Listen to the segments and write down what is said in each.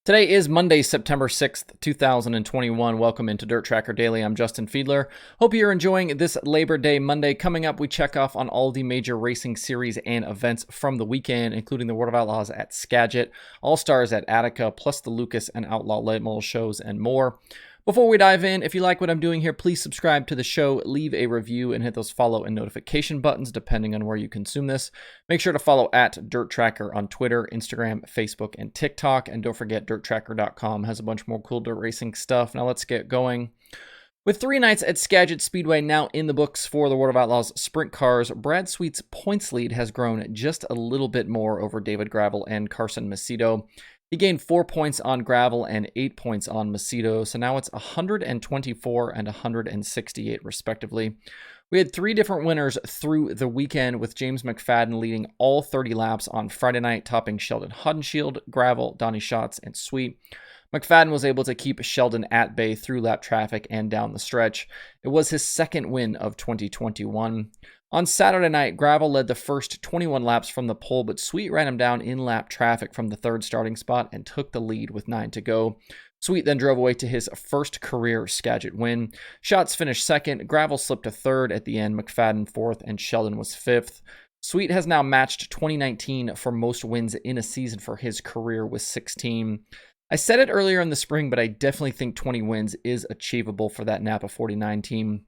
Today is Monday, September 6th, 2021. Welcome into DIRTRACKR Daily. I'm Justin Fiedler. Hope you're enjoying this Labor Day Monday. Coming up, we check off on all the major racing series and events from the weekend, including the World of Outlaws at Skagit, All-Stars at Attica, plus the Lucas and Outlaw late model shows and more. Before we dive in, if you like what I'm doing here, please subscribe to the show, leave a review, and hit those follow and notification buttons depending on where you consume this. Make sure to follow at DIRTRACKR on Twitter, Instagram, Facebook, and TikTok. And don't forget, DIRTRACKR.com has a bunch more cool dirt racing stuff. Now let's get going. With 3 nights at Skagit Speedway now in the books for the World of Outlaws sprint cars, Brad Sweet's points lead has grown just a little bit more over David Gravel and Carson Macedo. He gained 4 points on Gravel and 8 points on Macedo, so now it's 124 and 168 respectively. We had 3 different winners through the weekend, with James McFadden leading all 30 laps on Friday night, topping Sheldon Haudenschild, Gravel, Donnie Schatz, and Sweet. McFadden was able to keep Sheldon at bay through lap traffic and down the stretch. It was his second win of 2021. On Saturday night, Gravel led the first 21 laps from the pole, but Sweet ran him down in lap traffic from the third starting spot and took the lead with 9 to go. Sweet then drove away to his first career Skagit win. Schatz finished second, Gravel slipped to third at the end, McFadden fourth, and Sheldon was fifth. Sweet has now matched 2019 for most wins in a season for his career with 16. I said it earlier in the spring, but I definitely think 20 wins is achievable for that Napa 49 team.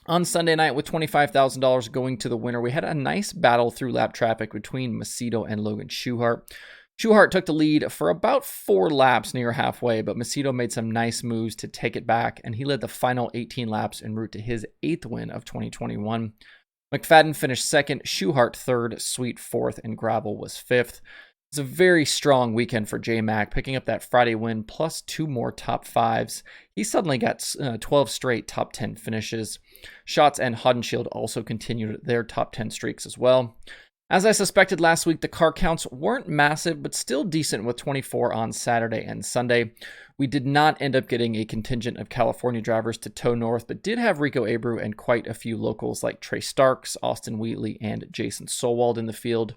On Sunday night, with $25,000 going to the winner, we had a nice battle through lap traffic between Macedo and Logan Schuchart. Schuchart took the lead for about 4 laps near halfway, but Macedo made some nice moves to take it back, and he led the final 18 laps en route to his 8th win of 2021. McFadden finished second, Schuchart third, Sweet fourth, and Gravel was fifth. It's a very strong weekend for J-Mac, picking up that Friday win plus 2 more top 5s. He suddenly got 12 straight top 10 finishes. Schatz and Haudenschild also continued their top 10 streaks as well. As I suspected last week, the car counts weren't massive, but still decent with 24 on Saturday and Sunday. We did not end up getting a contingent of California drivers to tow north, but did have Rico Abreu and quite a few locals like Trey Starks, Austin Wheatley, and Jason Solwald in the field.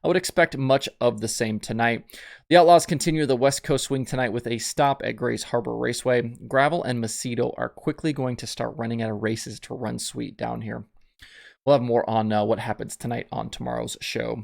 I would expect much of the same tonight. The Outlaws continue the West Coast swing tonight with a stop at Grays Harbor Raceway. Gravel and Macedo are quickly going to start running out of races to run Sweet down here. We'll have more on what happens tonight on tomorrow's show.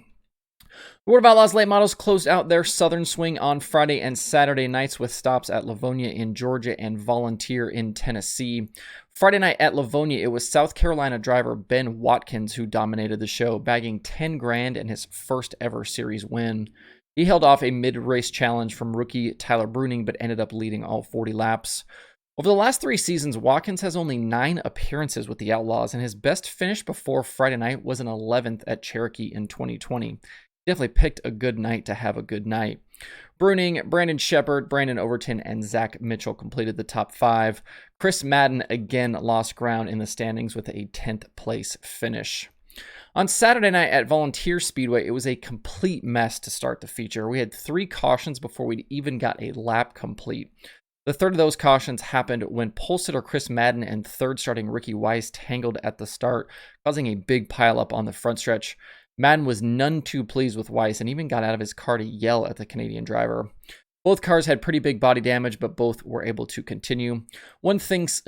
The World of Outlaws late models closed out their southern swing on Friday and Saturday nights with stops at Livonia in Georgia and Volunteer in Tennessee. Friday night at Livonia, it was South Carolina driver Ben Watkins who dominated the show, bagging $10,000 in his first ever series win. He held off a mid-race challenge from rookie Tyler Bruning, but ended up leading all 40 laps. Over the last 3 seasons, Watkins has only 9 appearances with the Outlaws, and his best finish before Friday night was an 11th at Cherokee in 2020. Definitely picked a good night to have a good night. Bruning, Brandon Shepard, Brandon Overton, and Zach Mitchell completed the top 5. Chris Madden again lost ground in the standings with a 10th place finish. On Saturday night at Volunteer Speedway, it was a complete mess to start the feature. We had 3 cautions before we even got a lap complete. The third of those cautions happened when pole sitter Chris Madden and third starting Ricky Weiss tangled at the start, causing a big pileup on the front stretch. Madden was none too pleased with Weiss and even got out of his car to yell at the Canadian driver. Both cars had pretty big body damage, but both were able to continue. Once things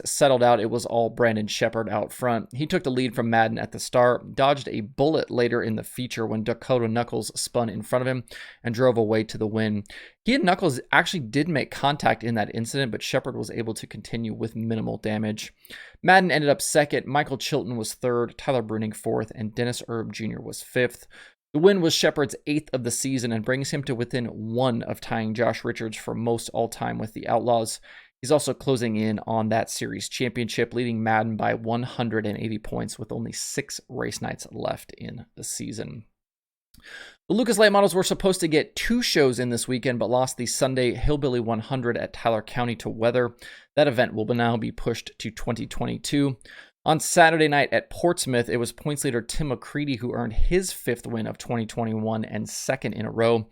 settled out, it was all Brandon Shepard out front. He took the lead from Madden at the start, dodged a bullet later in the feature when Dakota Knuckles spun in front of him and drove away to the win. He and Knuckles actually did make contact in that incident, but Shepard was able to continue with minimal damage. Madden ended up second, Michael Chilton was third, Tyler Bruning fourth, and Dennis Erb Jr. was fifth. The win was Shepard's 8th of the season and brings him to within 1 of tying Josh Richards for most all-time with the Outlaws. He's also closing in on that series championship, leading Madden by 180 points with only 6 race nights left in the season. The Lucas late models were supposed to get 2 shows in this weekend, but lost the Sunday Hillbilly 100 at Tyler County to weather. That event will now be pushed to 2022. On Saturday night at Portsmouth, it was points leader Tim McCready who earned his 5th win of 2021 and 2nd in a row.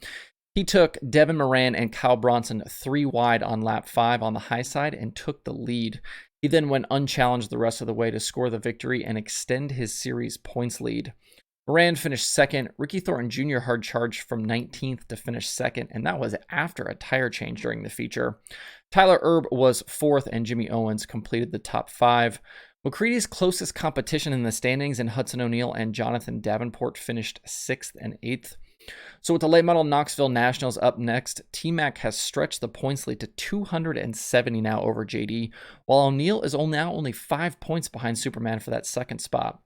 He took Devin Moran and Kyle Bronson 3 wide on lap 5 on the high side and took the lead. He then went unchallenged the rest of the way to score the victory and extend his series points lead. Rand finished second. Ricky Thornton Jr. hard charged from 19th to finish second, and that was after a tire change during the feature. Tyler Erb was fourth, and Jimmy Owens completed the top 5. McCready's closest competition in the standings in Hudson O'Neill and Jonathan Davenport finished 6th and 8th. So with the late model Knoxville Nationals up next, T-Mac has stretched the points lead to 270 now over JD, while O'Neill is now only 5 points behind Superman for that second spot.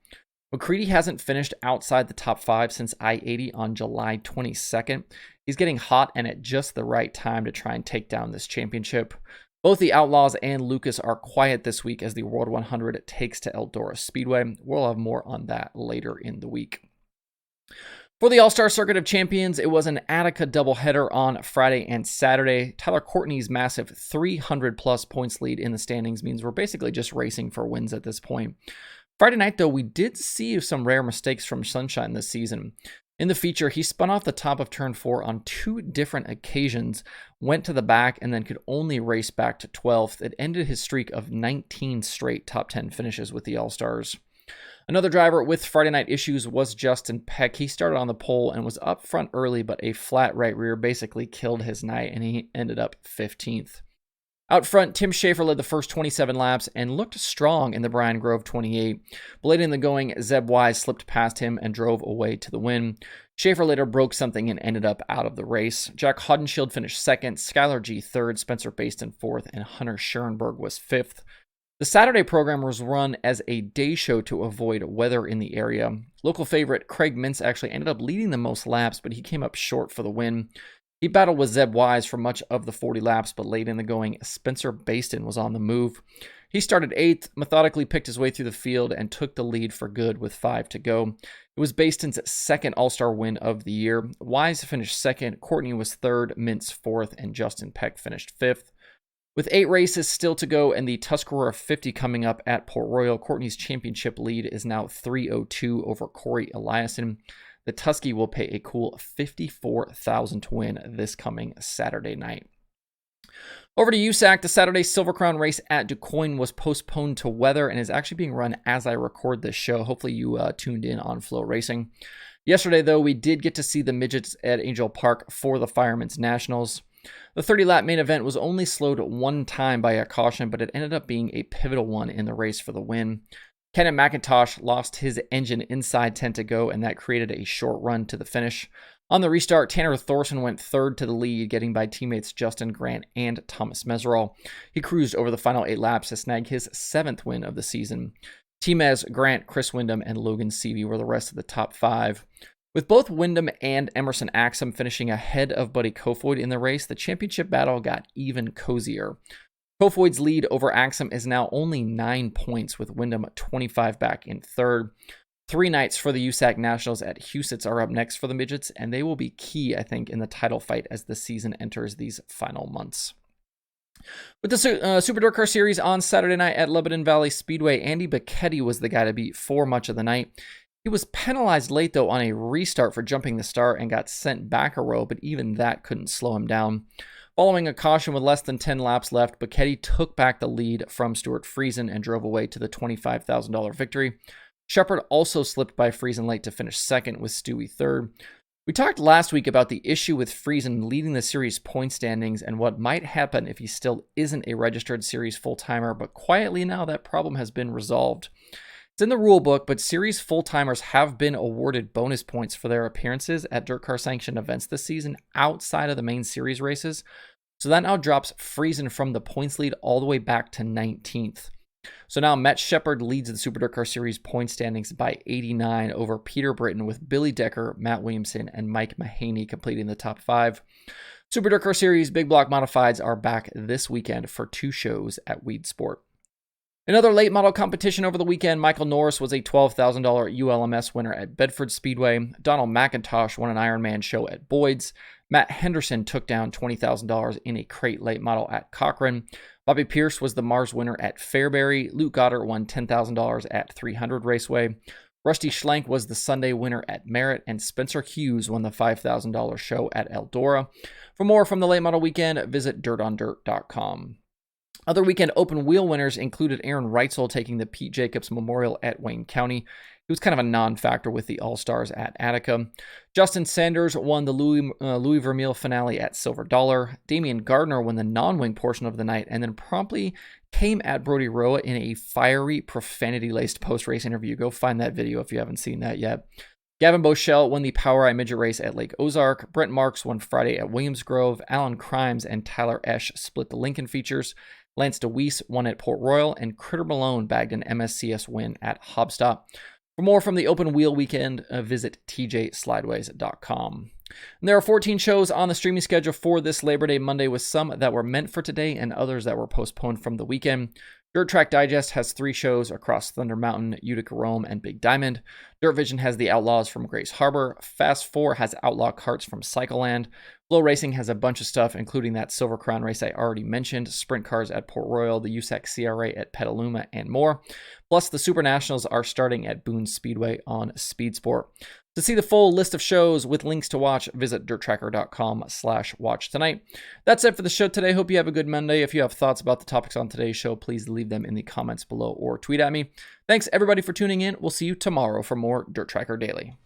McCready hasn't finished outside the top 5 since I-80 on July 22nd. He's getting hot and at just the right time to try and take down this championship. Both the Outlaws and Lucas are quiet this week as the World 100 takes to Eldora Speedway. We'll have more on that later in the week. For the All-Star Circuit of Champions, it was an Attica doubleheader on Friday and Saturday. Tyler Courtney's massive 300-plus points lead in the standings means we're basically just racing for wins at this point. Friday night, though, we did see some rare mistakes from Sunshine this season. In the feature, he spun off the top of turn 4 on 2 different occasions, went to the back, and then could only race back to 12th. It ended his streak of 19 straight top 10 finishes with the All-Stars. Another driver with Friday night issues was Justin Peck. He started on the pole and was up front early, but a flat right rear basically killed his night, and he ended up 15th. Out front, Tim Schaefer led the first 27 laps and looked strong in the Brian Grove 28. But late in the going, Zeb Wise slipped past him and drove away to the win. Schaefer later broke something and ended up out of the race. Jack Hodenshield finished second, Skylar G third, Spencer Baston fourth, and Hunter Schoenberg was fifth. The Saturday program was run as a day show to avoid weather in the area. Local favorite Craig Mintz actually ended up leading the most laps, but he came up short for the win. He battled with Zeb Wise for much of the 40 laps, but late in the going, Spencer Baston was on the move. He started 8th, methodically picked his way through the field, and took the lead for good with 5 to go. It was Baston's second All-Star win of the year. Wise finished second, Courtney was third, Mintz fourth, and Justin Peck finished fifth. With 8 races still to go and the Tuscarora 50 coming up at Port Royal, Courtney's championship lead is now 302 over Corey Eliason. The Tusky will pay a cool $54,000 to win this coming Saturday night. Over to USAC, the Saturday Silver Crown race at DuQuoin was postponed to weather and is actually being run as I record this show. Hopefully you tuned in on Flow Racing. Yesterday, though, we did get to see the midgets at Angel Park for the Firemen's Nationals. The 30-lap main event was only slowed 1 time by a caution, but it ended up being a pivotal one in the race for the win. Kenan McIntosh lost his engine inside 10 to go, and that created a short run to the finish. On the restart, Tanner Thorson went third to the lead, getting by teammates Justin Grant and Thomas Meserol. He cruised over the final 8 laps to snag his 7th win of the season. Teamez, Grant, Chris Windham, and Logan Seavey were the rest of the top 5. With both Windham and Emerson Axsom finishing ahead of Buddy Kofoid in the race, the championship battle got even cozier. Kofoid's lead over Axsom is now only 9 points, with Windham 25 back in third. 3 nights for the USAC Nationals at Huset's are up next for the midgets, and they will be key, I think, in the title fight as the season enters these final months. With the Super DIRTRACKR Series on Saturday night at Lebanon Valley Speedway, Andy Becchetti was the guy to beat for much of the night. He was penalized late, though, on a restart for jumping the start and got sent back a row, but even that couldn't slow him down. Following a caution with less than 10 laps left, Becchetti took back the lead from Stewart Friesen and drove away to the $25,000 victory. Shepard also slipped by Friesen late to finish second, with Stewie third. We talked last week about the issue with Friesen leading the series point standings and what might happen if he still isn't a registered series full-timer, but quietly now that problem has been resolved. It's in the rule book, but series full-timers have been awarded bonus points for their appearances at DIRTRACKR sanctioned events this season outside of the main series races. So that now drops Friesen from the points lead all the way back to 19th. So now Matt Shepard leads the Super DIRTRACKR Series point standings by 89 over Peter Britton, with Billy Decker, Matt Williamson, and Mike Mahaney completing the top 5. Super DIRTRACKR Series Big Block Modifieds are back this weekend for 2 shows at Weed Sport. Another late model competition over the weekend, Michael Norris was a $12,000 ULMS winner at Bedford Speedway. Donald McIntosh won an Ironman show at Boyd's. Matt Henderson took down $20,000 in a crate late model at Cochrane. Bobby Pierce was the Mars winner at Fairbury. Luke Goddard won $10,000 at 300 Raceway. Rusty Schlenk was the Sunday winner at Merritt, and Spencer Hughes won the $5,000 show at Eldora. For more from the late model weekend, visit dirtondirt.com. Other weekend open wheel winners included Aaron Reitzel taking the Pete Jacobs Memorial at Wayne County. He was kind of a non-factor with the All-Stars at Attica. Justin Sanders won the Louis Vermeil finale at Silver Dollar. Damian Gardner won the non-wing portion of the night and then promptly came at Brody Roa in a fiery, profanity-laced post-race interview. Go find that video if you haven't seen that yet. Gavin Boschel won the Power Eye Midget race at Lake Ozark. Brent Marks won Friday at Williams Grove. Alan Crimes and Tyler Esch split the Lincoln features. Lance DeWeese won at Port Royal, and Critter Malone bagged an MSCS win at Hobstop. For more from the Open Wheel Weekend, visit tjslideways.com. And there are 14 shows on the streaming schedule for this Labor Day Monday, with some that were meant for today and others that were postponed from the weekend. Dirt Track Digest has 3 shows across Thunder Mountain, Utica Rome, and Big Diamond. Dirt Vision has the Outlaws from Grace Harbor. Fast 4 has Outlaw Carts from Cycleland. Flow Racing has a bunch of stuff, including that Silver Crown race I already mentioned, sprint cars at Port Royal, the USAC CRA at Petaluma, and more. Plus, the Super Nationals are starting at Boone Speedway on Speed Sport. To see the full list of shows with links to watch, visit DIRTRACKR.com/watch tonight. That's it for the show today. Hope you have a good Monday. If you have thoughts about the topics on today's show, please leave them in the comments below or tweet at me. Thanks everybody for tuning in. We'll see you tomorrow for more DIRTRACKR Daily.